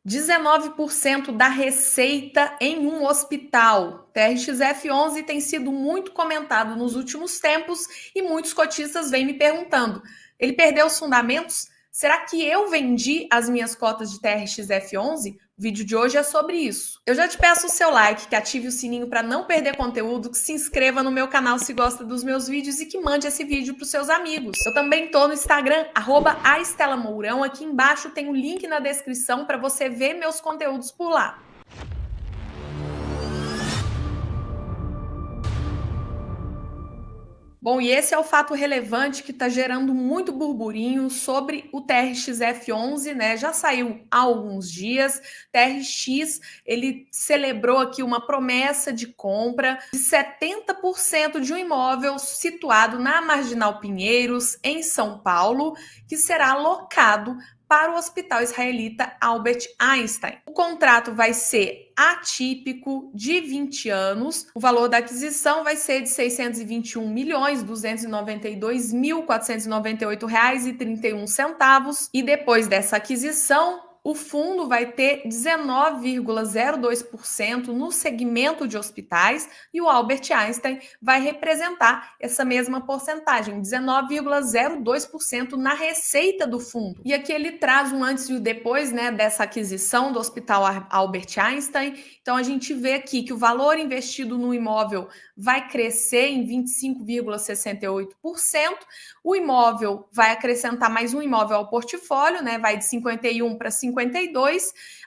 19% da receita em um hospital. TRXF11 tem sido muito comentado nos últimos tempos e muitos cotistas vêm me perguntando: ele perdeu os fundamentos? Será que eu vendi as minhas cotas de TRXF11? O vídeo de hoje é sobre isso. Eu já te peço o seu like, que ative o sininho para não perder conteúdo, que se inscreva no meu canal se gosta dos meus vídeos e que mande esse vídeo para os seus amigos. Eu também estou no Instagram, @aestelamourão. Aqui embaixo tem o link na descrição para você ver meus conteúdos por lá. Bom, e esse é o fato relevante que está gerando muito burburinho sobre o TRXF11, né? Já saiu há alguns dias. TRX, ele celebrou aqui uma promessa de compra de 70% de um imóvel situado na Marginal Pinheiros, em São Paulo, que será alocado para o Hospital Israelita Albert Einstein. O contrato vai ser atípico, de 20 anos. O valor da aquisição vai ser de R$ 621.292.498,31. E depois dessa aquisição, o fundo vai ter 19,02% no segmento de hospitais e o Albert Einstein vai representar essa mesma porcentagem, 19,02% na receita do fundo. E aqui ele traz um antes e o depois, né, dessa aquisição do Hospital Albert Einstein. Então a gente vê aqui que o valor investido no imóvel vai crescer em 25,68%. O imóvel vai acrescentar mais um imóvel ao portfólio, né? Vai de 51 para 52.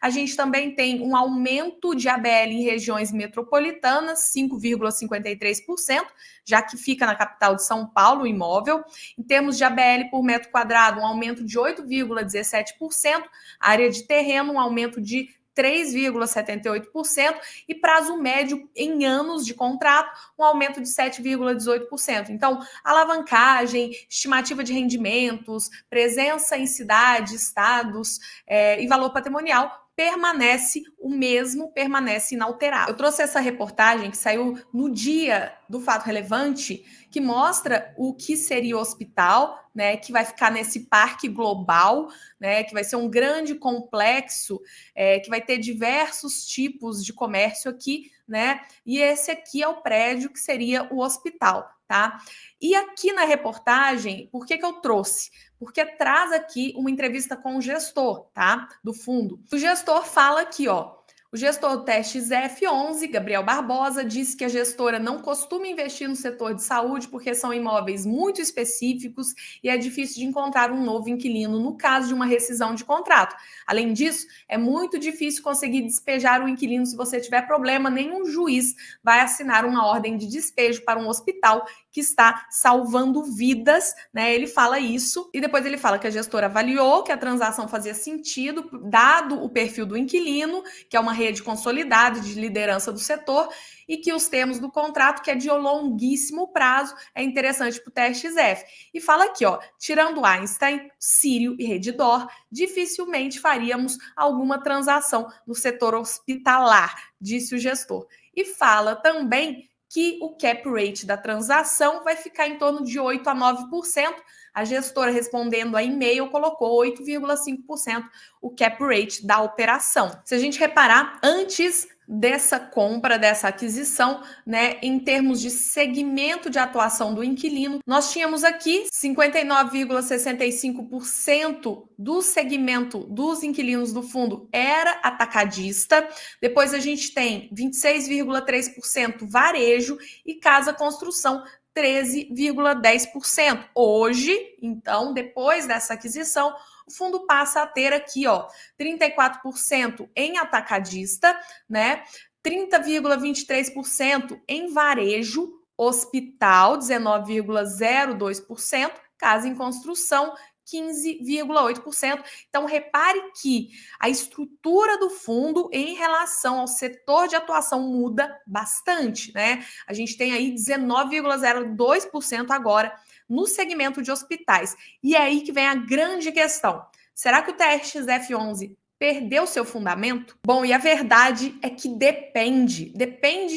A gente também tem um aumento de ABL em regiões metropolitanas, 5,53%, já que fica na capital de São Paulo o imóvel. Em termos de ABL por metro quadrado, um aumento de 8,17%. Área de terreno, um aumento de 3,78% e prazo médio em anos de contrato, um aumento de 7,18%. Então, alavancagem, estimativa de rendimentos, presença em cidades, estados e valor patrimonial permanece o mesmo, permanece inalterado. Eu trouxe essa reportagem que saiu no dia do fato relevante, que mostra o que seria o hospital, né, que vai ficar nesse parque global, né, que vai ser um grande complexo, que vai ter diversos tipos de comércio aqui, né, e esse aqui é o prédio que seria o hospital, tá? E aqui na reportagem, por que eu trouxe? Porque traz aqui uma entrevista com o gestor, tá? Do fundo. O gestor fala aqui, ó. O gestor do TRXF11, Gabriel Barbosa, disse que a gestora não costuma investir no setor de saúde porque são imóveis muito específicos e é difícil de encontrar um novo inquilino no caso de uma rescisão de contrato. Além disso, é muito difícil conseguir despejar o inquilino se você tiver problema. Nenhum juiz vai assinar uma ordem de despejo para um hospital que está salvando vidas, né? Ele fala isso e depois ele fala que a gestora avaliou que a transação fazia sentido, dado o perfil do inquilino, que é uma rede consolidada de liderança do setor, e que os termos do contrato, que é de longuíssimo prazo, é interessante para o TRXF. E fala aqui, ó, tirando Einstein, Sírio e Redditor, dificilmente faríamos alguma transação no setor hospitalar, disse o gestor. E fala também que o cap rate da transação vai ficar em torno de 8 a 9%. A gestora, respondendo a e-mail, colocou 8,5% o cap rate da operação. Se a gente reparar, antes dessa compra, dessa aquisição, né, em termos de segmento de atuação do inquilino, nós tínhamos aqui 59,65% do segmento dos inquilinos do fundo era atacadista, depois a gente tem 26,3% varejo e casa construção 13,10%. Hoje, então, depois dessa aquisição, o fundo passa a ter aqui, ó, 34% em atacadista, né? 30,23% em varejo, hospital, 19,02%, casa em construção, 15,8%. Então, repare que a estrutura do fundo em relação ao setor de atuação muda bastante, né? A gente tem aí 19,02% agora no segmento de hospitais. E é aí que vem a grande questão. Será que o TRXF11 perdeu seu fundamento? Bom, e a verdade é que depende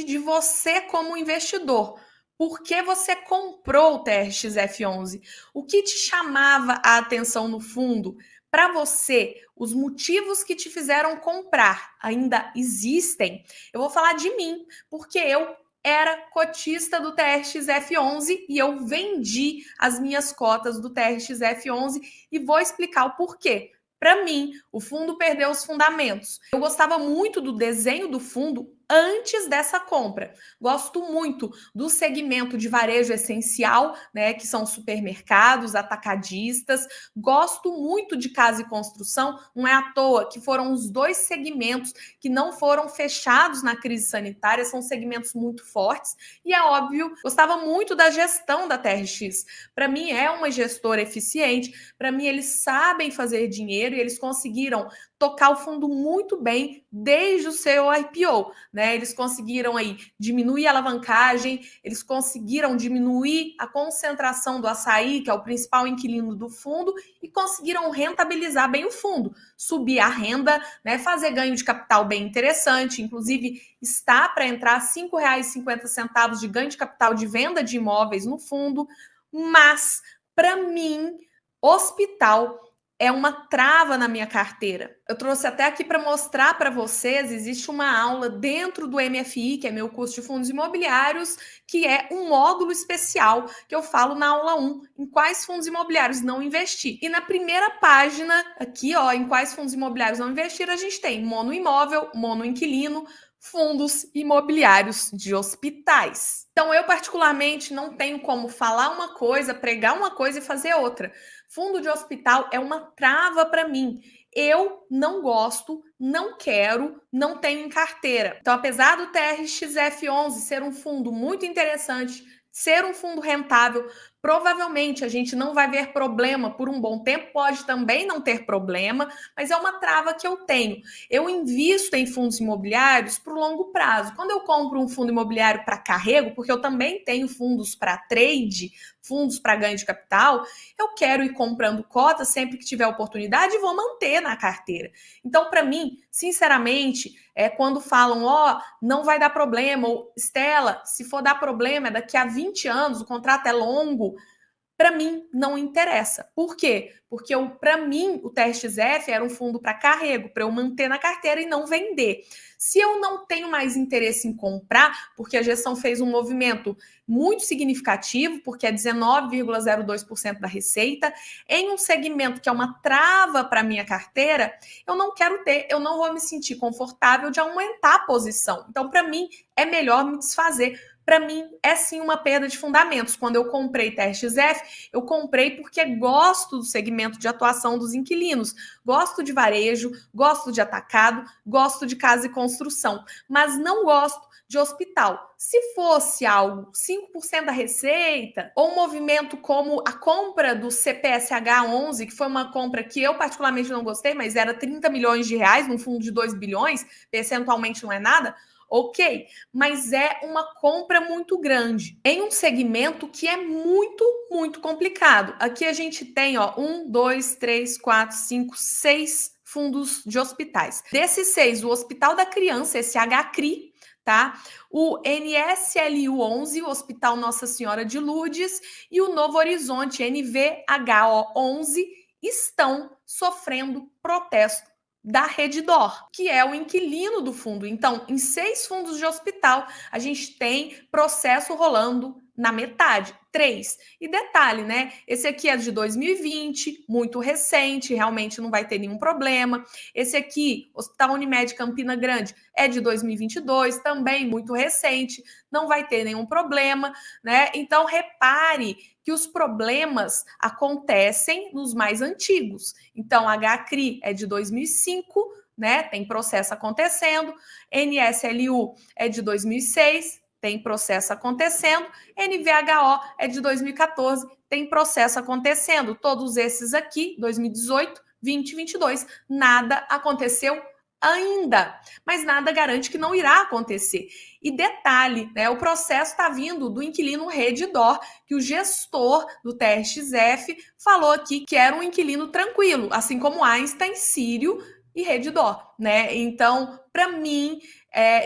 de você como investidor. Por que você comprou o TRXF11? O que te chamava a atenção no fundo? para você, os motivos que te fizeram comprar ainda existem, eu vou falar de mim, porque eu era cotista do TRXF11 e eu vendi as minhas cotas do TRXF11 e vou explicar o porquê. Para mim, o fundo perdeu os fundamentos. Eu gostava muito do desenho do fundo antes dessa compra. Gosto muito do segmento de varejo essencial, né, que são supermercados, atacadistas. Gosto muito de casa e construção. Não é à toa que foram os dois segmentos que não foram fechados na crise sanitária, são segmentos muito fortes. E é óbvio, gostava muito da gestão da TRX. Para mim é uma gestora eficiente, para mim eles sabem fazer dinheiro e eles conseguiram tocar o fundo muito bem desde o seu IPO, né? Eles conseguiram aí diminuir a alavancagem, eles conseguiram diminuir a concentração do açaí, que é o principal inquilino do fundo, e conseguiram rentabilizar bem o fundo, subir a renda, né? Fazer ganho de capital bem interessante, inclusive está para entrar R$ 5,50 de ganho de capital de venda de imóveis no fundo, mas para mim, hospital é uma trava na minha carteira. Eu trouxe até aqui para mostrar para vocês, existe uma aula dentro do MFI, que é meu curso de fundos imobiliários, que é um módulo especial que eu falo na aula 1, em quais fundos imobiliários não investir. E na primeira página, aqui, ó, em quais fundos imobiliários não investir, a gente tem monoimóvel, monoinquilino, fundos imobiliários de hospitais. Então, eu particularmente não tenho como falar uma coisa, pregar uma coisa e fazer outra. Fundo de hospital é uma trava para mim. Eu não gosto, não quero, não tenho em carteira. Então, apesar do TRXF11 ser um fundo muito interessante, ser um fundo rentável, provavelmente a gente não vai ver problema por um bom tempo, pode também não ter problema, mas é uma trava que eu tenho. Eu invisto em fundos imobiliários para o longo prazo. Quando eu compro um fundo imobiliário para carrego, porque eu também tenho fundos para trade, fundos para ganho de capital, eu quero ir comprando cotas sempre que tiver oportunidade e vou manter na carteira. Então, para mim, sinceramente, quando falam, não vai dar problema, ou Estela, se for dar problema, é daqui a 20 anos, o contrato é longo, para mim não interessa. Por quê? Porque para mim o TRXF era um fundo para carrego, para eu manter na carteira e não vender. Se eu não tenho mais interesse em comprar, porque a gestão fez um movimento muito significativo, porque é 19,02% da receita, em um segmento que é uma trava para minha carteira, eu não quero ter, eu não vou me sentir confortável de aumentar a posição. Então, para mim, é melhor me desfazer. Para mim, é sim uma perda de fundamentos. Quando eu comprei TRXF, eu comprei porque gosto do segmento de atuação dos inquilinos. Gosto de varejo, gosto de atacado, gosto de casa e construção, mas não gosto de hospital. Se fosse algo 5% da receita, ou um movimento como a compra do CPSH 11, que foi uma compra que eu particularmente não gostei, mas era 30 milhões de reais num fundo de 2 bilhões, percentualmente não é nada, ok, mas é uma compra muito grande em um segmento que é muito, muito complicado. Aqui a gente tem, 1, 2, 3, 4, 5, 6 fundos de hospitais. Desses 6, o Hospital da Criança, esse HCRI, tá? O NSLU 11, o Hospital Nossa Senhora de Lourdes, e o Novo Horizonte, NVHO 11, estão sofrendo protesto da Redditor, que é o inquilino do fundo. Então, em 6 fundos de hospital, a gente tem processo rolando na metade, 3. E detalhe, né? Esse aqui é de 2020, muito recente, realmente não vai ter nenhum problema. Esse aqui, Hospital Unimed Campina Grande, é de 2022, também muito recente, não vai ter nenhum problema, né? Então, repare que os problemas acontecem nos mais antigos. Então, a HCRI é de 2005, né? Tem processo acontecendo. NSLU é de 2006, tem processo acontecendo. NVHO é de 2014, tem processo acontecendo. Todos esses aqui, 2018, 20, 22, nada aconteceu ainda, mas nada garante que não irá acontecer. E detalhe, né, o processo está vindo do inquilino Redditor, que o gestor do TRXF falou aqui que era um inquilino tranquilo, assim como Einstein, Sírio e Redditor, né? Então, para mim,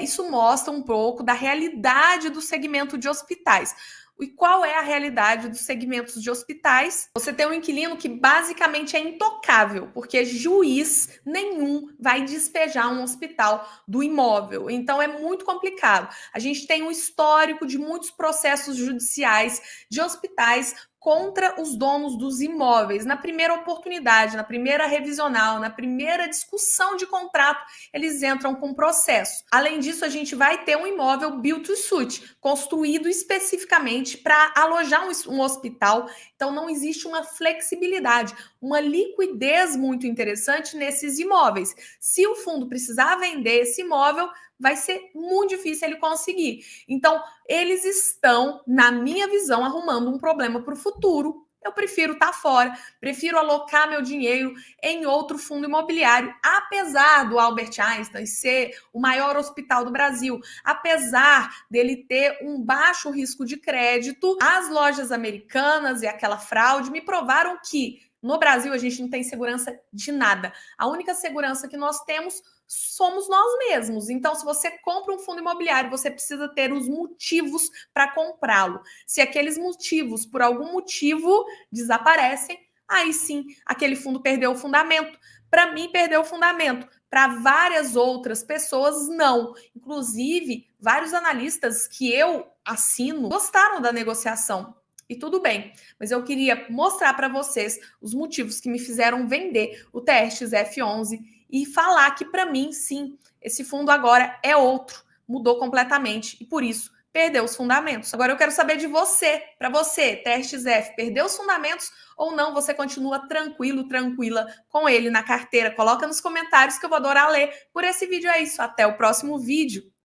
isso mostra um pouco da realidade do segmento de hospitais. E qual é a realidade dos segmentos de hospitais? Você tem um inquilino que basicamente é intocável, porque juiz nenhum vai despejar um hospital do imóvel. Então é muito complicado. A gente tem um histórico de muitos processos judiciais de hospitais contra os donos dos imóveis. Na primeira oportunidade, na primeira revisional, na primeira discussão de contrato, eles entram com processo. Além disso, a gente vai ter um imóvel built to suit, construído especificamente para alojar um hospital. Então, não existe uma flexibilidade, uma liquidez muito interessante nesses imóveis. Se o fundo precisar vender esse imóvel, vai ser muito difícil ele conseguir. Então, eles estão, na minha visão, arrumando um problema para o futuro. Eu prefiro estar fora, prefiro alocar meu dinheiro em outro fundo imobiliário, apesar do Albert Einstein ser o maior hospital do Brasil, apesar dele ter um baixo risco de crédito, as lojas americanas e aquela fraude me provaram que no Brasil a gente não tem segurança de nada. A única segurança que nós temos somos nós mesmos. Então, se você compra um fundo imobiliário, você precisa ter os motivos para comprá-lo. Se aqueles motivos, por algum motivo, desaparecem, aí sim, aquele fundo perdeu o fundamento. Para mim, perdeu o fundamento. Para várias outras pessoas, não. Inclusive, vários analistas que eu assino gostaram da negociação. E tudo bem, mas eu queria mostrar para vocês os motivos que me fizeram vender o TRX F11 e falar que, para mim, sim, esse fundo agora é outro, mudou completamente e, por isso, perdeu os fundamentos. Agora eu quero saber de você, para você, TRXF, perdeu os fundamentos ou não? Você continua tranquilo, tranquila com ele na carteira? Coloca nos comentários que eu vou adorar ler. Por esse vídeo é isso, até o próximo vídeo.